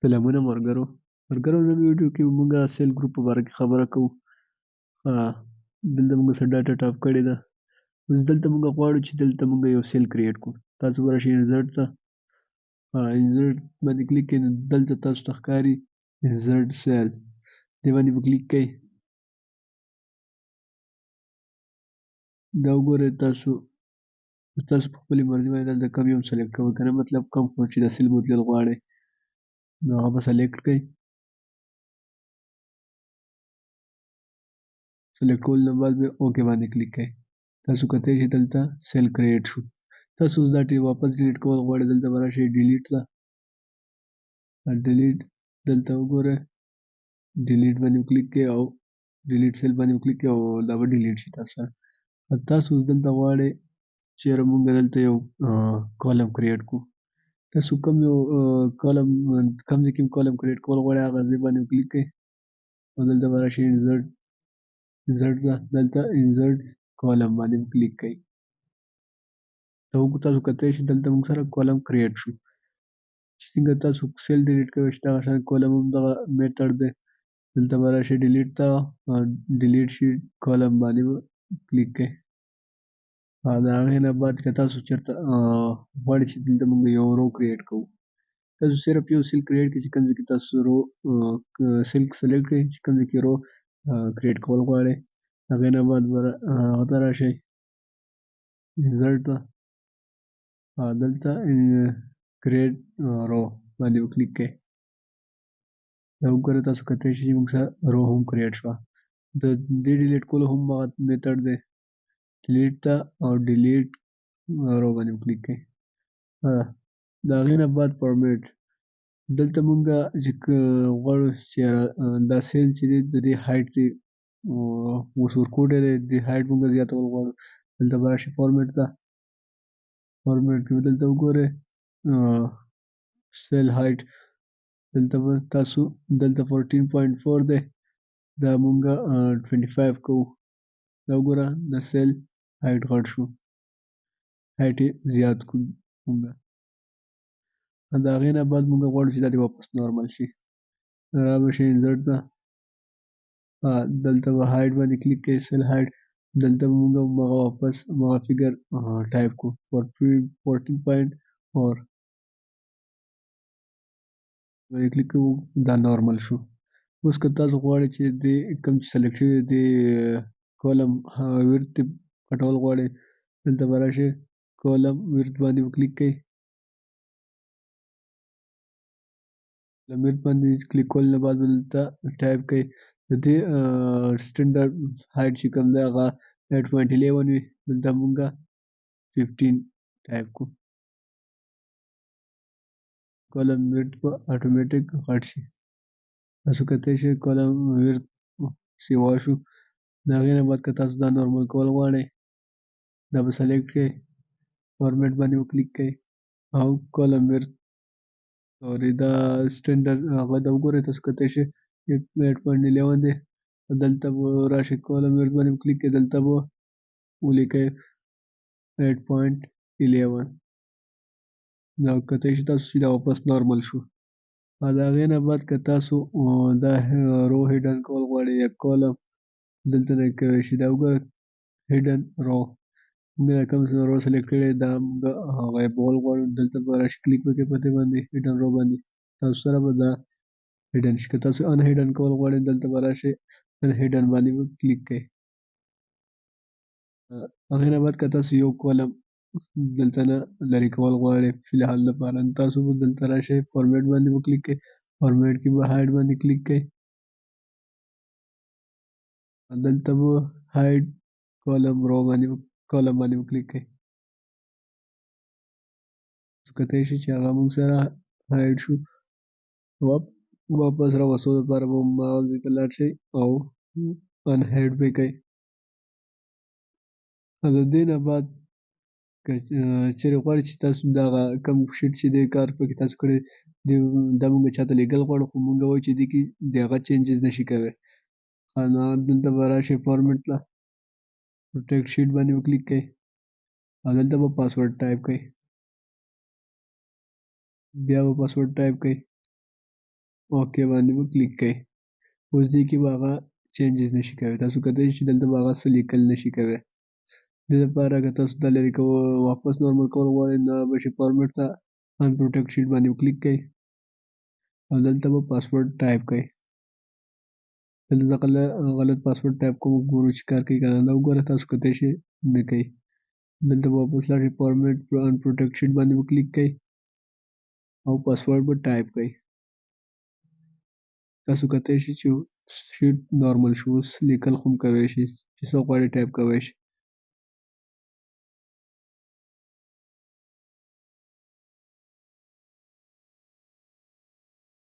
سلامونه ملګرو نن ویډیو کې موږ سیل ګروپ په باره کې خبره کوو. دلته موږ څه ډاټا ټاپ کړې ده. اوس دلته موږ غواړو چې دلته موږ یو سیل کریټ کړو. تاسو ورشئ انزرټ ته، انزرټ باندې کلیک کړئ. دلته تاسو ته ښکاري انزرټ سیل، دې باندې به کلیک کړئ. دا وګورئ تاسو په خپلې مرضي باندې دلته کم یو سلیکټ کوئ که نه، مطلب کوم چې د سیل بوتلل غواړئ نو هغه به سلیکټ کړئ. سلیکټ کولو نه بعد به اوکې باندې کلیک کړئ. تاسو کتئ چې دلته سیل کریټ شو. تاسو اوس دا واپس ډیلیټ کول غواړئ، دلته به راشئ ډیلیټ ته. ډیلیټ دلته وګورئ، ډیلیټ باندې وکلیک کړئ او ډیلیټ سیل باندې وکلیک کړئ او دا به ډیلیټ شي تاسو سره. تاسو اوس دلته غواړئ چېرې موږ دلته یو کالم کریټ کړو. تاسو کوم یو کالم کوم ځای کې کالم کریټ کول غواړئ هغه ځای باندې وکلیک کړئ او دلته به راشئ انزرټ ته، دلته انزرټ کالم باندې کلیک کړئ. تاسو کتئ چې دلته موږ سره کالم کریټ شو. چې څنګه تاسو سیل ډیلیټ کوئ دغه شان کالم هم دغه میتھډ دی. دلته به راشئ ډیلیټ ته، ډیلیټ شیټ کالم باندې کلیک کړئ. د هغې نه بعد که تاسو چېرته غواړئ چې دلته موږ یو رو کریټ کوو، تاسو صرف یو سیل کریټ کړئ چې کوم ځای کې تاسو رو سیل سلیکټ کړئ چې کوم ځای کې رو کریټ کول غواړئ. هغې نه بعد به هغه ته راشئ انزرټ ته، دلته کریټ رو باندې وکلیک کړئ. دا وګورئ تاسو کتئ چې موږ سره رو هم کریټ شوه. د دې ډیلیټ کولو هم هغه میتھډ دی، ډیلیټ ته او ډیلیټ رو باندې وکلیک کړئ. د هغې نه بعد فارمیټ، دلته موږ چې غواړو چې دا سیل چې دی د دې هایټ چې اوس ورکوډی دی، د دې هایټ موږ زیاتول غواړو. دلته به راشئ فارمیټ ته، فارمیټ کې دلته وګورئ سیل هایټ، دلته به تاسو دلته 14.4 دی، دا موږ 25 کوو. دا وګوره د سیل هایټ غټ شو، هایټ یې زیات کړو موږ. د هغې نه بعد موږ غواړو چې دا دې واپس نارمل شي. را به شئ انزرټ ته، دلته به هایټ باندې کلیک کړئ، سیل هایټ. دلته به موږ هغه واپس هغه فګر ټایپ کړو 14.4 باندې کلیک کوو، دا نارمل شو. اوس که تاسو غواړئ چې د کوم چې سلیکټ شوي د کالم ویډت یې کټول غواړئ، دلته به راشئ کالم ویډت باندې وکلیک کړئ. کالم ویډت باندې کلیک کولو نه بعد به دلته ټایپ کړئ د دې سټنډرډ هایټ چې کوم دی هغه 8.11 وي، دلته موږ 15 ټایپ کړو. کالم ویډت به اتوماتیک غټ شي. تاسو کتئ چې کالم ویډت سیوا شو. د هغې نه بعد که تاسو دا نارمل کول غواړئ، دا به سلیکټ کړئ، فارمیټ باندې وکلیک کړئ او کالم ویډت دا سټنډرډ هغه دا وګورئ تاسو کتئ چې 8.11 دی. دلته به راشئ کالم ویډت باندې وکلیک کړئ، دلته به ولیکئ 8.11. دا کتئ چې تاسو چې دا واپس نارمل شو. د هغې نه بعد که تاسو دا رو هیډن کول غواړئ یا کالم، دلته نه کولی شئ. دا وګوره هیډن رو، موږ کوم رو سلیکټ کړی دا موږ غایبول غواړو، دلته به راشئ کلیک وکړئ په دې باندې هیډن رو باندې، تاسو سره به دا هیډن شي. که تاسو ان هیډن کول غواړئ دلته به راشئ ان هیډن باندې به کلیک کړئ. هغې نه بعد که تاسو یو کالم دلته نه لرې کول غواړئ فی الحال لپاره، تاسو به دلته راشئ فارمیټ باندې وکلیک کړئ، فارمیټ کې به هایټ باندې کلیک کړئ، دلته به هایټ کالم رو باندې کالم باندې وکلیک کړئ. کتئ شئ چې هغه موږ سره هایټ شو. واپس راوستو لپاره به ماوس ته لاړ شئ او ان هایټ به کړئ. د دې نه بعد که چېرې غواړئ چې تاسو دغه کوم شیټ چې دی کار پکې تاسو کړی دا موږ چاته لیږل غواړو، خو موږ وایو چې دې کې د هغه چینجز نشي کولی. دلته به راشئ فارمیټ ته، ټیکسټ شیټ باندې وکلیک کړئ او دلته به پاسورډ ټایپ کړئ، بیا به پاسورډ ټایپ کړئ. اوکې باندې به کلیک کړئ. اوس دې کې به هغه چینجز نشي کولی. تاسو کولای شئ چې دلته به هغه څه لیکل نشي کولی. دې لپاره که تاسو دا لرې واپس نورمال کول غواړئ نو به شي فارمیټ ته ان پروټیکټ شیټ باندې کلیک کړئ او دلته به پاسورډ ټایپ کړئ. دلته غلط پاسورډ ټایپ کوم ګورو چې کار کوي که نه. دا وګوره تاسو کولای شئ نه کوي. دلته به واپس لاړ شئ فارمیټ ان پروټیکټ شیټ باندې به کلیک کړئ او پاسورډ به ټایپ کړئ. تاسو کولای شئ چې شیټ نورمال شي. اوس لیکل خو هم کولی شئ چې څه غواړئ ټایپ کولی شئ.